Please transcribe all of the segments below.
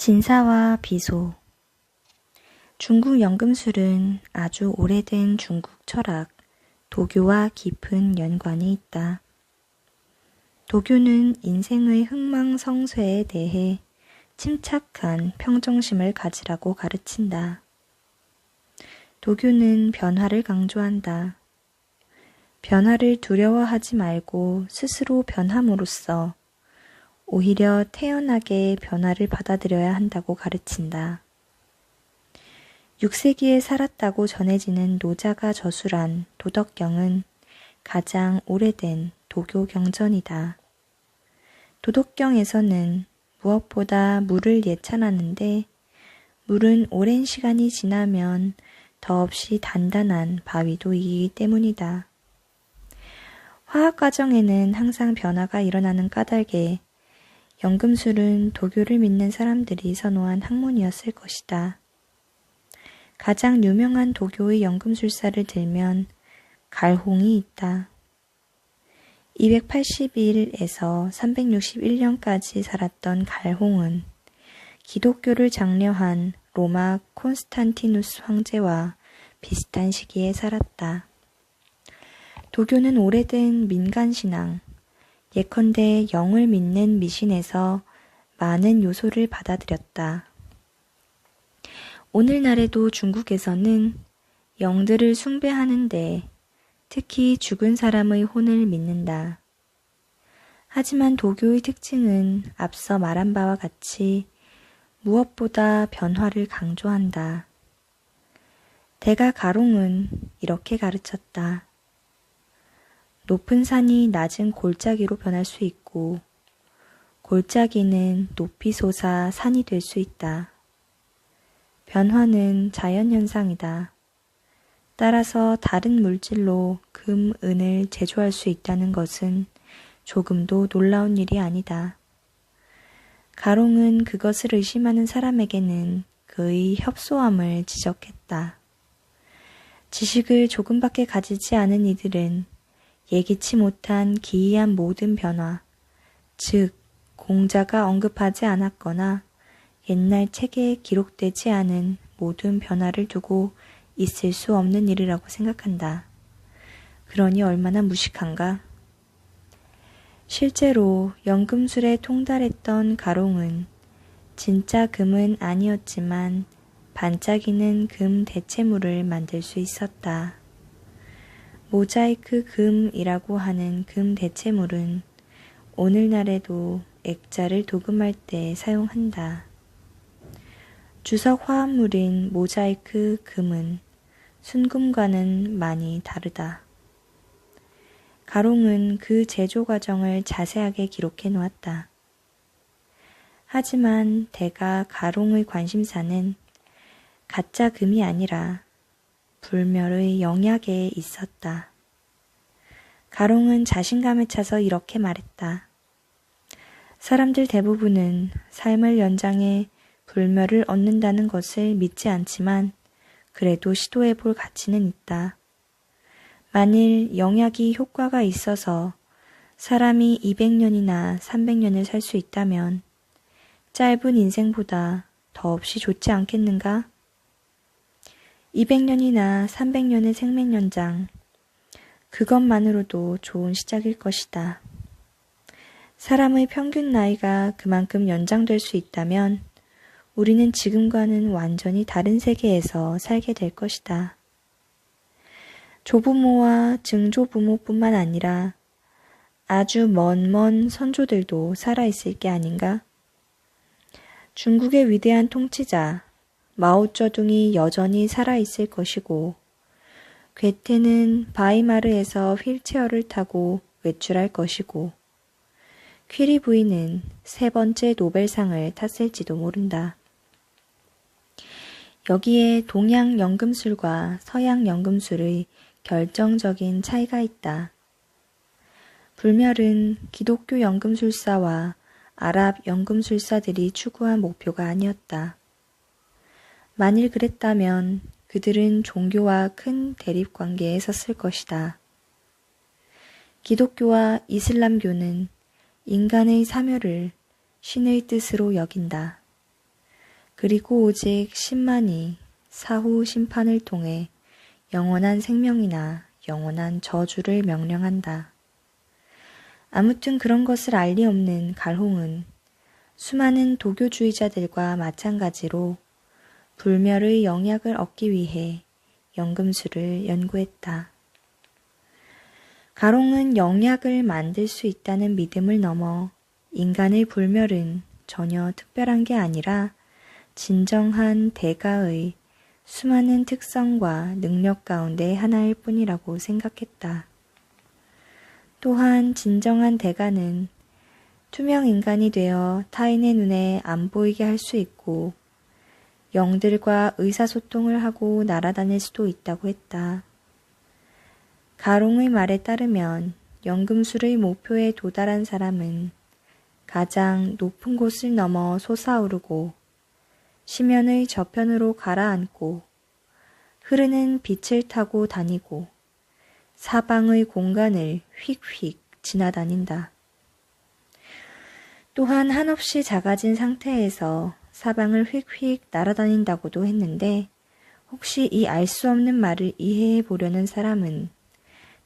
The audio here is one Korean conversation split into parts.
진사와 비소. 중국 연금술은 아주 오래된 중국 철학, 도교와 깊은 연관이 있다. 도교는 인생의 흥망성쇠에 대해 침착한 평정심을 가지라고 가르친다. 도교는 변화를 강조한다. 변화를 두려워하지 말고 스스로 변함으로써 오히려 태연하게 변화를 받아들여야 한다고 가르친다. 6세기에 살았다고 전해지는 노자가 저술한 도덕경은 가장 오래된 도교 경전이다. 도덕경에서는 무엇보다 물을 예찬하는데 물은 오랜 시간이 지나면 더없이 단단한 바위도 이기기 때문이다. 화학 과정에는 항상 변화가 일어나는 까닭에 연금술은 도교를 믿는 사람들이 선호한 학문이었을 것이다. 가장 유명한 도교의 연금술사를 들면 갈홍이 있다. 281에서 361년까지 살았던 갈홍은 기독교를 장려한 로마 콘스탄티누스 황제와 비슷한 시기에 살았다. 도교는 오래된 민간신앙, 예컨대 영을 믿는 미신에서 많은 요소를 받아들였다. 오늘날에도 중국에서는 영들을 숭배하는데 특히 죽은 사람의 혼을 믿는다. 하지만 도교의 특징은 앞서 말한 바와 같이 무엇보다 변화를 강조한다. 대가 가롱은 이렇게 가르쳤다. 높은 산이 낮은 골짜기로 변할 수 있고 골짜기는 높이 솟아 산이 될 수 있다. 변화는 자연현상이다. 따라서 다른 물질로 금, 은을 제조할 수 있다는 것은 조금도 놀라운 일이 아니다. 가롱은 그것을 의심하는 사람에게는 그의 협소함을 지적했다. 지식을 조금밖에 가지지 않은 이들은 예기치 못한 기이한 모든 변화, 즉 공자가 언급하지 않았거나 옛날 책에 기록되지 않은 모든 변화를 두고 있을 수 없는 일이라고 생각한다. 그러니 얼마나 무식한가? 실제로 연금술에 통달했던 가롱은 진짜 금은 아니었지만 반짝이는 금 대체물을 만들 수 있었다. 모자이크 금이라고 하는 금 대체물은 오늘날에도 액자를 도금할 때 사용한다. 주석 화합물인 모자이크 금은 순금과는 많이 다르다. 가롱은 그 제조 과정을 자세하게 기록해 놓았다. 하지만 대가 가롱의 관심사는 가짜 금이 아니라 불멸의 영약에 있었다. 가롱은 자신감에 차서 이렇게 말했다. 사람들 대부분은 삶을 연장해 불멸을 얻는다는 것을 믿지 않지만 그래도 시도해 볼 가치는 있다. 만일 영약이 효과가 있어서 사람이 200년이나 300년을 살 수 있다면 짧은 인생보다 더없이 좋지 않겠는가? 200년이나 300년의 생명연장, 그것만으로도 좋은 시작일 것이다. 사람의 평균 나이가 그만큼 연장될 수 있다면 우리는 지금과는 완전히 다른 세계에서 살게 될 것이다. 조부모와 증조부모뿐만 아니라 아주 먼 선조들도 살아있을 게 아닌가? 중국의 위대한 통치자 마오쩌둥이 여전히 살아있을 것이고 괴테는 바이마르에서 휠체어를 타고 외출할 것이고 퀴리 부인은 3번째 노벨상을 탔을지도 모른다. 여기에 동양 연금술과 서양 연금술의 결정적인 차이가 있다. 불멸은 기독교 연금술사와 아랍 연금술사들이 추구한 목표가 아니었다. 만일 그랬다면 그들은 종교와 큰 대립관계에 섰을 것이다. 기독교와 이슬람교는 인간의 사멸을 신의 뜻으로 여긴다. 그리고 오직 10만이 사후 심판을 통해 영원한 생명이나 영원한 저주를 명령한다. 아무튼 그런 것을 알 리 없는 갈홍은 수많은 도교주의자들과 마찬가지로 불멸의 영약을 얻기 위해 연금술을 연구했다. 가롱은 영약을 만들 수 있다는 믿음을 넘어 인간의 불멸은 전혀 특별한 게 아니라 진정한 대가의 수많은 특성과 능력 가운데 하나일 뿐이라고 생각했다. 또한 진정한 대가는 투명 인간이 되어 타인의 눈에 안 보이게 할 수 있고 영들과 의사소통을 하고 날아다닐 수도 있다고 했다. 가롱의 말에 따르면 연금술의 목표에 도달한 사람은 가장 높은 곳을 넘어 솟아오르고 심연의 저편으로 가라앉고 흐르는 빛을 타고 다니고 사방의 공간을 휙휙 지나다닌다. 또한 한없이 작아진 상태에서 사방을 휙휙 날아다닌다고도 했는데 혹시 이 알 수 없는 말을 이해해 보려는 사람은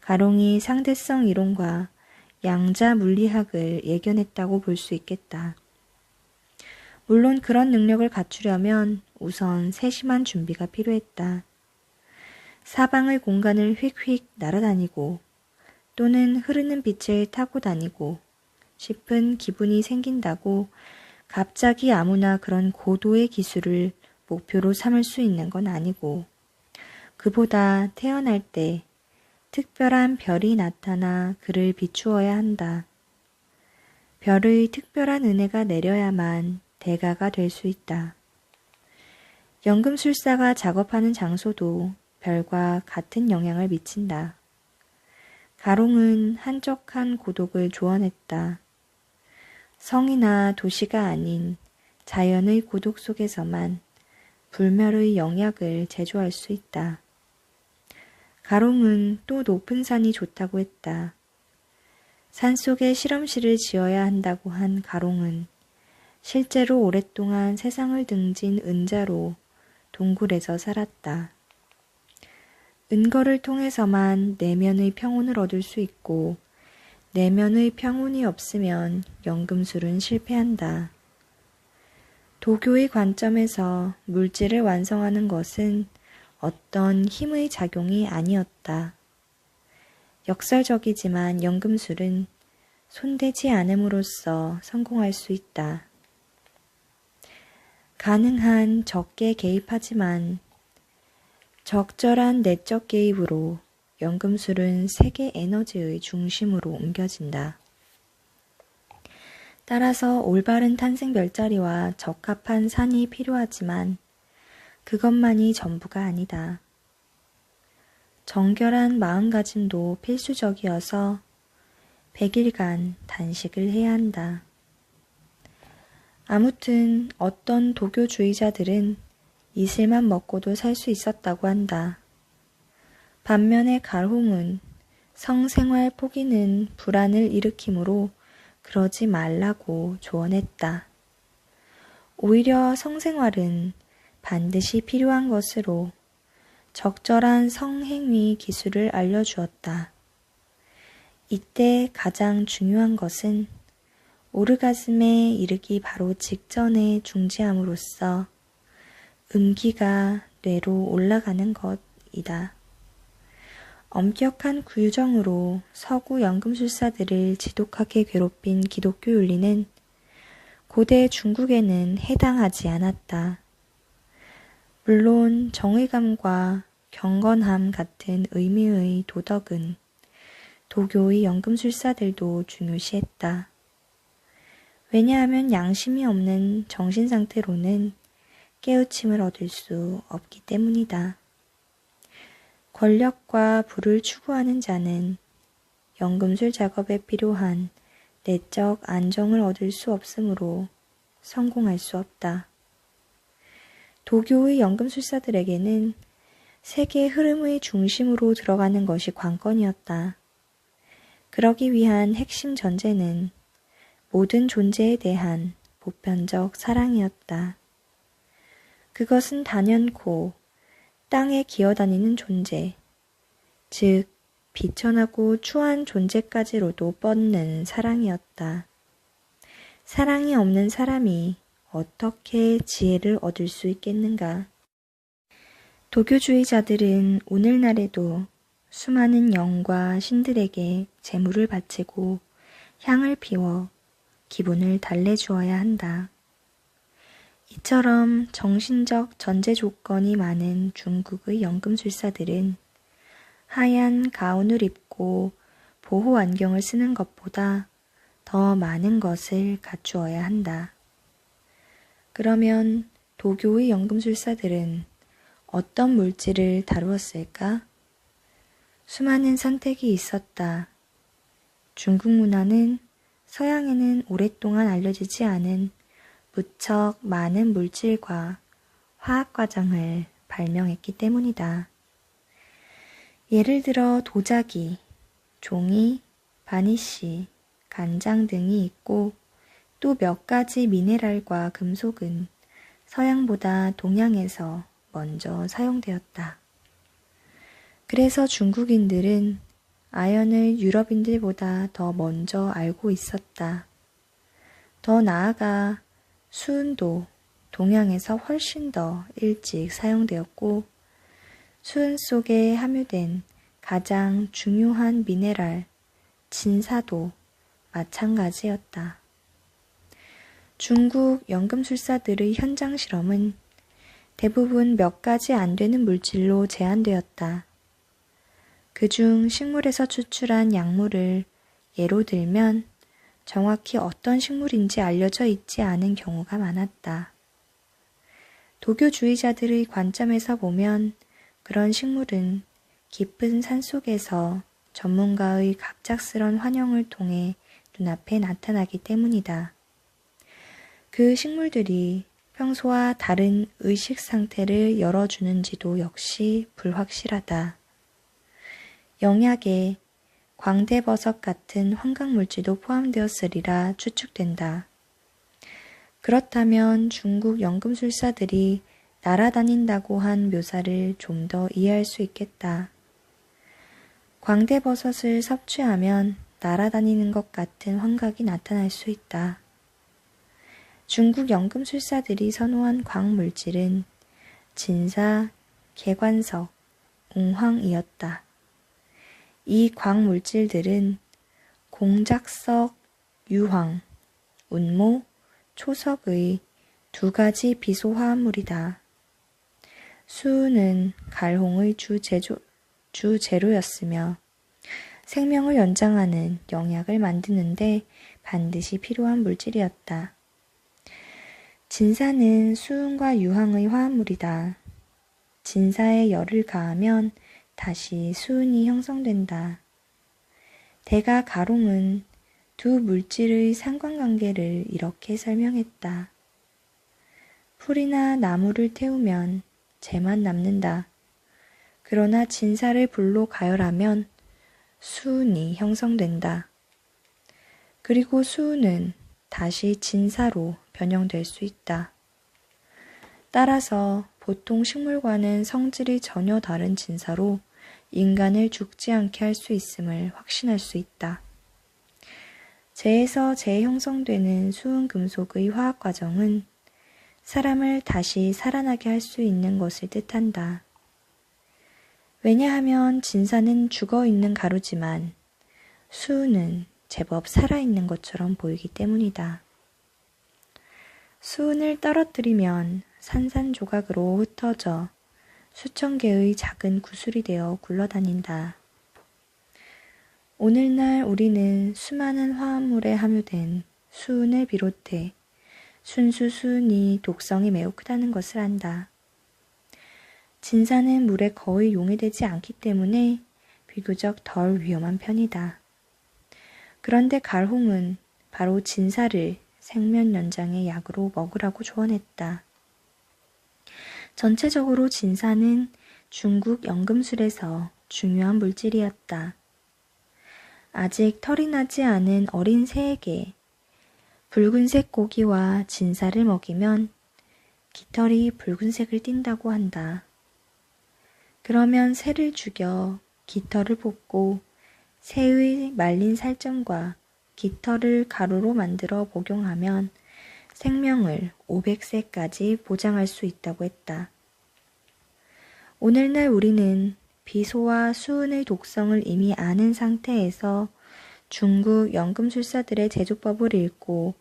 가롱이 상대성 이론과 양자 물리학을 예견했다고 볼 수 있겠다. 물론 그런 능력을 갖추려면 우선 세심한 준비가 필요했다. 사방의 공간을 휙휙 날아다니고 또는 흐르는 빛을 타고 다니고 싶은 기분이 생긴다고 갑자기 아무나 그런 고도의 기술을 목표로 삼을 수 있는 건 아니고 그보다 태어날 때 특별한 별이 나타나 그를 비추어야 한다. 별의 특별한 은혜가 내려야만 대가가 될 수 있다. 연금술사가 작업하는 장소도 별과 같은 영향을 미친다. 가롱은 한적한 고독을 조언했다. 성이나 도시가 아닌 자연의 고독 속에서만 불멸의 영약을 제조할 수 있다. 가롱은 또 높은 산이 좋다고 했다. 산속에 실험실을 지어야 한다고 한 가롱은 실제로 오랫동안 세상을 등진 은자로 동굴에서 살았다. 은거를 통해서만 내면의 평온을 얻을 수 있고 내면의 평온이 없으면 연금술은 실패한다. 도교의 관점에서 물질을 완성하는 것은 어떤 힘의 작용이 아니었다. 역설적이지만 연금술은 손대지 않음으로써 성공할 수 있다. 가능한 적게 개입하지만 적절한 내적 개입으로 연금술은 세계 에너지의 중심으로 옮겨진다. 따라서 올바른 탄생 별자리와 적합한 산이 필요하지만 그것만이 전부가 아니다. 정결한 마음가짐도 필수적이어서 100일간 단식을 해야 한다. 아무튼 어떤 도교주의자들은 이슬만 먹고도 살 수 있었다고 한다. 반면에 갈홍은 성생활 포기는 불안을 일으키므로 그러지 말라고 조언했다. 오히려 성생활은 반드시 필요한 것으로 적절한 성행위 기술을 알려주었다. 이때 가장 중요한 것은 오르가즘에 이르기 바로 직전에 중지함으로써 음기가 뇌로 올라가는 것이다. 엄격한 규정으로 서구 연금술사들을 지독하게 괴롭힌 기독교 윤리는 고대 중국에는 해당하지 않았다. 물론 정의감과 경건함 같은 의미의 도덕은 도교의 연금술사들도 중요시했다. 왜냐하면 양심이 없는 정신상태로는 깨우침을 얻을 수 없기 때문이다. 권력과 부를 추구하는 자는 연금술 작업에 필요한 내적 안정을 얻을 수 없으므로 성공할 수 없다. 도교의 연금술사들에게는 세계 흐름의 중심으로 들어가는 것이 관건이었다. 그러기 위한 핵심 전제는 모든 존재에 대한 보편적 사랑이었다. 그것은 단연코 땅에 기어다니는 존재, 즉 비천하고 추한 존재까지로도 뻗는 사랑이었다. 사랑이 없는 사람이 어떻게 지혜를 얻을 수 있겠는가? 도교주의자들은 오늘날에도 수많은 영과 신들에게 제물을 바치고 향을 피워 기분을 달래주어야 한다. 이처럼 정신적 전제 조건이 많은 중국의 연금술사들은 하얀 가운을 입고 보호 안경을 쓰는 것보다 더 많은 것을 갖추어야 한다. 그러면 도교의 연금술사들은 어떤 물질을 다루었을까? 수많은 선택이 있었다. 중국 문화는 서양에는 오랫동안 알려지지 않은 무척 많은 물질과 화학 과정을 발명했기 때문이다. 예를 들어 도자기, 종이, 바니쉬, 간장 등이 있고 또 몇 가지 미네랄과 금속은 서양보다 동양에서 먼저 사용되었다. 그래서 중국인들은 아연을 유럽인들보다 더 먼저 알고 있었다. 더 나아가 수은도 동양에서 훨씬 더 일찍 사용되었고 수은 속에 함유된 가장 중요한 미네랄, 진사도 마찬가지였다. 중국 연금술사들의 현장 실험은 대부분 몇 가지 안 되는 물질로 제한되었다. 그중 식물에서 추출한 약물을 예로 들면 정확히 어떤 식물인지 알려져 있지 않은 경우가 많았다. 도교주의자들의 관점에서 보면 그런 식물은 깊은 산속에서 전문가의 갑작스런 환영을 통해 눈앞에 나타나기 때문이다. 그 식물들이 평소와 다른 의식 상태를 열어주는지도 역시 불확실하다. 영약에 광대버섯 같은 황각물질도 포함되었으리라 추측된다. 그렇다면 중국 연금술사들이 날아다닌다고 한 묘사를 좀 더 이해할 수 있겠다. 광대버섯을 섭취하면 날아다니는 것 같은 환각이 나타날 수 있다. 중국 연금술사들이 선호한 광물질은 진사, 개관석, 웅황이었다. 이 광물질들은 공작석, 유황, 운모, 초석의 두 가지 비소화합물이다. 수은은 갈홍의 주재료였으며 생명을 연장하는 영약을 만드는데 반드시 필요한 물질이었다. 진사는 수은과 유황의 화합물이다. 진사에 열을 가하면 다시 수은이 형성된다. 대가 가롱은 두 물질의 상관관계를 이렇게 설명했다. 풀이나 나무를 태우면 재만 남는다. 그러나 진사를 불로 가열하면 수은이 형성된다. 그리고 수은은 다시 진사로 변형될 수 있다. 따라서 보통 식물과는 성질이 전혀 다른 진사로 인간을 죽지 않게 할 수 있음을 확신할 수 있다. 재에서 재형성되는 수은 금속의 화학 과정은 사람을 다시 살아나게 할 수 있는 것을 뜻한다. 왜냐하면 진사는 죽어있는 가루지만 수은은 제법 살아있는 것처럼 보이기 때문이다. 수은을 떨어뜨리면 산산조각으로 흩어져 수천 개의 작은 구슬이 되어 굴러다닌다. 오늘날 우리는 수많은 화합물에 함유된 수은을 비롯해 순수 수은이 독성이 매우 크다는 것을 안다. 진사는 물에 거의 용해되지 않기 때문에 비교적 덜 위험한 편이다. 그런데 갈홍은 바로 진사를 생명 연장의 약으로 먹으라고 조언했다. 전체적으로 진사는 중국 연금술에서 중요한 물질이었다. 아직 털이 나지 않은 어린 새에게 붉은색 고기와 진사를 먹이면 깃털이 붉은색을 띈다고 한다. 그러면 새를 죽여 깃털을 뽑고 새의 말린 살점과 깃털을 가루로 만들어 복용하면 생명을 500세까지 보장할 수 있다고 했다. 오늘날 우리는 비소와 수은의 독성을 이미 아는 상태에서 중국 연금술사들의 제조법을 읽고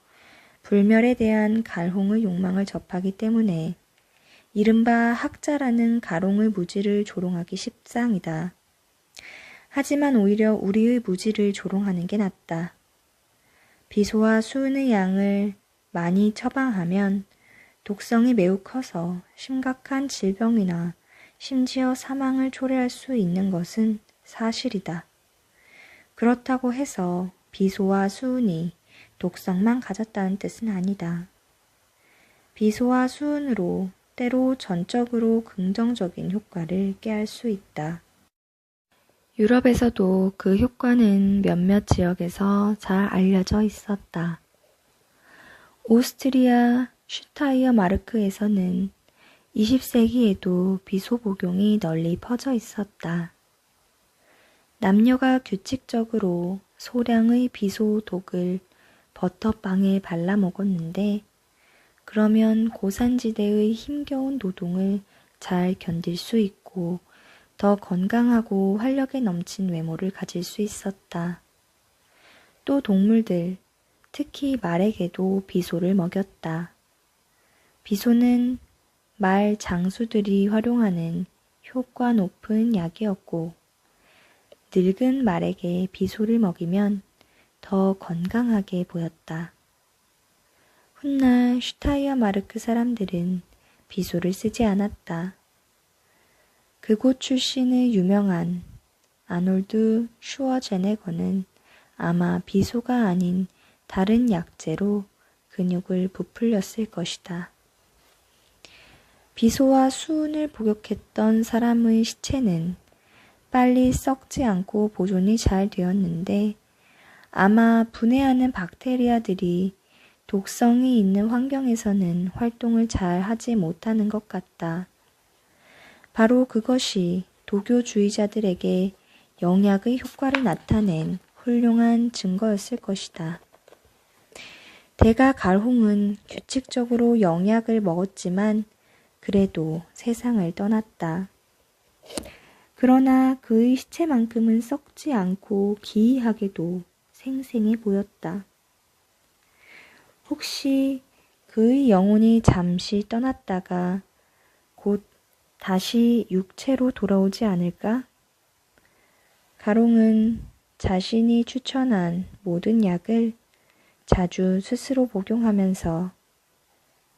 불멸에 대한 갈홍의 욕망을 접하기 때문에 이른바 학자라는 가롱의 무지를 조롱하기 십상이다. 하지만 오히려 우리의 무지를 조롱하는 게 낫다. 비소와 수은의 양을 많이 처방하면 독성이 매우 커서 심각한 질병이나 심지어 사망을 초래할 수 있는 것은 사실이다. 그렇다고 해서 비소와 수은이 독성만 가졌다는 뜻은 아니다. 비소와 수은으로 때로 전적으로 긍정적인 효과를 꾀할 수 있다. 유럽에서도 그 효과는 몇몇 지역에서 잘 알려져 있었다. 오스트리아 슈타이어 마르크에서는 20세기에도 비소 복용이 널리 퍼져 있었다. 남녀가 규칙적으로 소량의 비소 독을 버터빵에 발라 먹었는데 그러면 고산지대의 힘겨운 노동을 잘 견딜 수 있고 더 건강하고 활력에 넘친 외모를 가질 수 있었다. 또 동물들, 특히 말에게도 비소를 먹였다. 비소는 말 장수들이 활용하는 효과 높은 약이었고 늙은 말에게 비소를 먹이면 더 건강하게 보였다. 훗날 슈타이어 마르크 사람들은 비소를 쓰지 않았다. 그곳 출신의 유명한 아놀드 슈워제네거는 아마 비소가 아닌 다른 약재로 근육을 부풀렸을 것이다. 비소와 수은을 복용했던 사람의 시체는 빨리 썩지 않고 보존이 잘 되었는데 아마 분해하는 박테리아들이 독성이 있는 환경에서는 활동을 잘 하지 못하는 것 같다. 바로 그것이 도교주의자들에게 영약의 효과를 나타낸 훌륭한 증거였을 것이다. 대가 갈홍은 규칙적으로 영약을 먹었지만 그래도 세상을 떠났다. 그러나 그의 시체만큼은 썩지 않고 기이하게도 생생해 보였다. 혹시 그의 영혼이 잠시 떠났다가 곧 다시 육체로 돌아오지 않을까? 가롱은 자신이 추천한 모든 약을 자주 스스로 복용하면서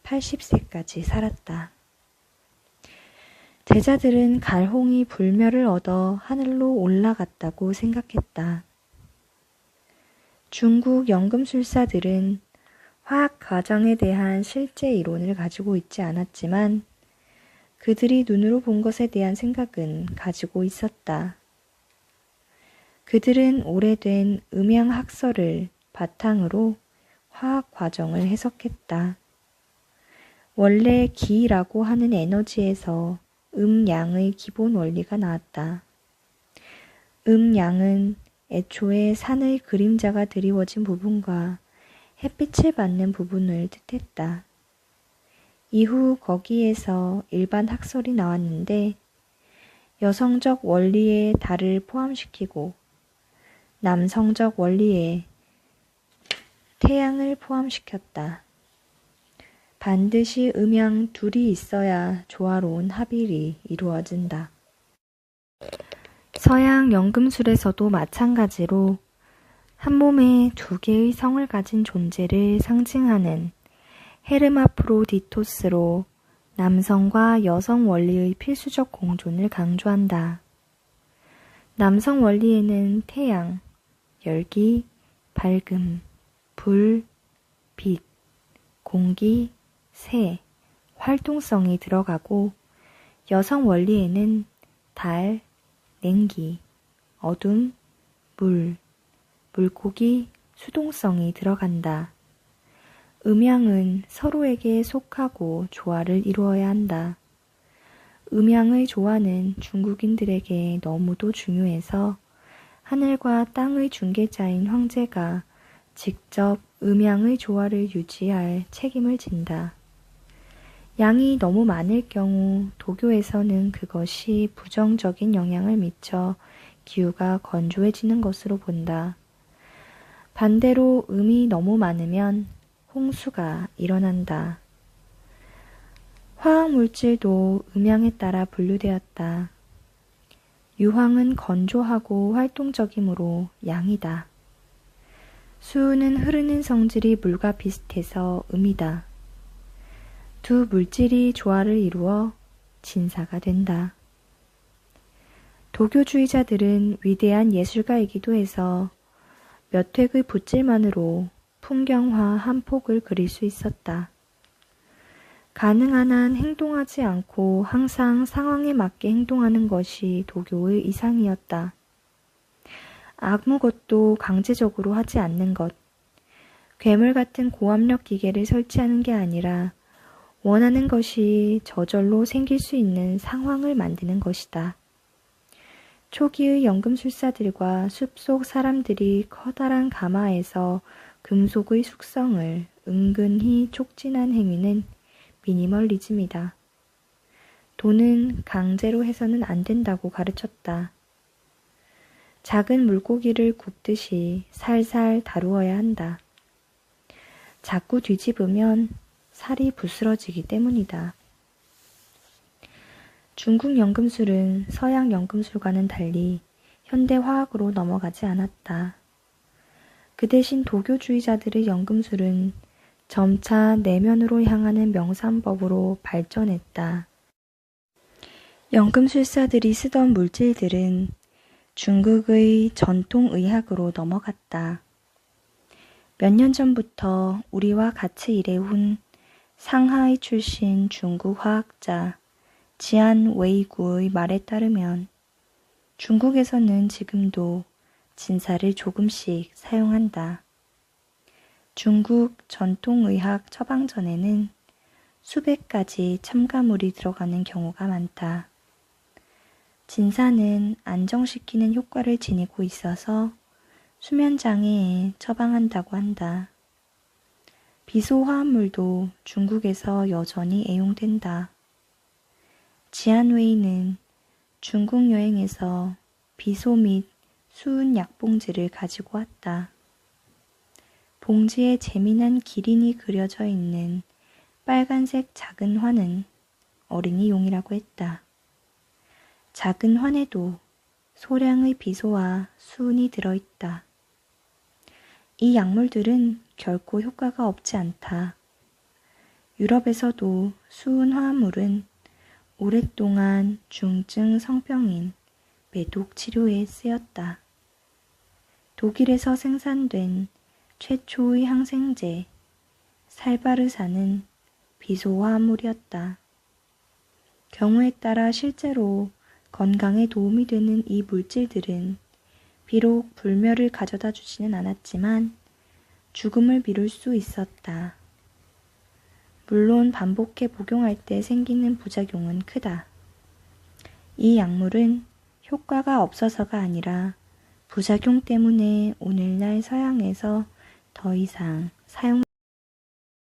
80세까지 살았다. 제자들은 갈홍이 불멸을 얻어 하늘로 올라갔다고 생각했다. 중국 연금술사들은 화학 과정에 대한 실제 이론을 가지고 있지 않았지만 그들이 눈으로 본 것에 대한 생각은 가지고 있었다. 그들은 오래된 음양학설을 바탕으로 화학 과정을 해석했다. 원래 기라고 하는 에너지에서 음양의 기본 원리가 나왔다. 음양은 애초에 산의 그림자가 드리워진 부분과 햇빛을 받는 부분을 뜻했다. 이후 거기에서 일반 학설이 나왔는데 여성적 원리에 달을 포함시키고 남성적 원리에 태양을 포함시켰다. 반드시 음양 둘이 있어야 조화로운 합일이 이루어진다. 서양 연금술에서도 마찬가지로 한 몸에 두 개의 성을 가진 존재를 상징하는 헤르마프로디토스로 남성과 여성 원리의 필수적 공존을 강조한다. 남성 원리에는 태양, 열기, 밝음, 불, 빛, 공기, 새, 활동성이 들어가고 여성 원리에는 달, 냉기, 어둠, 물, 물고기, 수동성이 들어간다. 음양은 서로에게 속하고 조화를 이루어야 한다. 음양의 조화는 중국인들에게 너무도 중요해서 하늘과 땅의 중개자인 황제가 직접 음양의 조화를 유지할 책임을 진다. 양이 너무 많을 경우 도교에서는 그것이 부정적인 영향을 미쳐 기후가 건조해지는 것으로 본다. 반대로 음이 너무 많으면 홍수가 일어난다. 화학물질도 음양에 따라 분류되었다. 유황은 건조하고 활동적이므로 양이다. 수은 흐르는 성질이 물과 비슷해서 음이다. 두 물질이 조화를 이루어 진사가 된다. 도교주의자들은 위대한 예술가이기도 해서 몇 획의 붓질만으로 풍경화 한 폭을 그릴 수 있었다. 가능한 한 행동하지 않고 항상 상황에 맞게 행동하는 것이 도교의 이상이었다. 아무것도 강제적으로 하지 않는 것, 괴물 같은 고압력 기계를 설치하는 게 아니라 원하는 것이 저절로 생길 수 있는 상황을 만드는 것이다. 초기의 연금술사들과 숲속 사람들이 커다란 가마에서 금속의 숙성을 은근히 촉진한 행위는 미니멀리즘이다. 돈은 강제로 해서는 안 된다고 가르쳤다. 작은 물고기를 굽듯이 살살 다루어야 한다. 자꾸 뒤집으면 살이 부스러지기 때문이다. 중국 연금술은 서양 연금술과는 달리 현대화학으로 넘어가지 않았다. 그 대신 도교주의자들의 연금술은 점차 내면으로 향하는 명상법으로 발전했다. 연금술사들이 쓰던 물질들은 중국의 전통의학으로 넘어갔다. 몇 년 전부터 우리와 같이 일해온 상하이 출신 중국 화학자 지안 웨이구의 말에 따르면 중국에서는 지금도 진사를 조금씩 사용한다. 중국 전통의학 처방전에는 수백 가지 첨가물이 들어가는 경우가 많다. 진사는 안정시키는 효과를 지니고 있어서 수면장애에 처방한다고 한다. 비소화합물도 중국에서 여전히 애용된다. 지안웨이는 중국 여행에서 비소 및 수은 약봉지를 가지고 왔다. 봉지에 재미난 기린이 그려져 있는 빨간색 작은 환은 어린이용이라고 했다. 작은 환에도 소량의 비소와 수은이 들어있다. 이 약물들은 결코 효과가 없지 않다. 유럽에서도 수은 화합물은 오랫동안 중증 성병인 매독 치료에 쓰였다. 독일에서 생산된 최초의 항생제 살바르사는 비소화합물이었다. 경우에 따라 실제로 건강에 도움이 되는 이 물질들은 비록 불멸을 가져다 주지는 않았지만 죽음을 미룰 수 있었다. 물론 반복해 복용할 때 생기는 부작용은 크다. 이 약물은 효과가 없어서가 아니라 부작용 때문에 오늘날 서양에서 더 이상 사용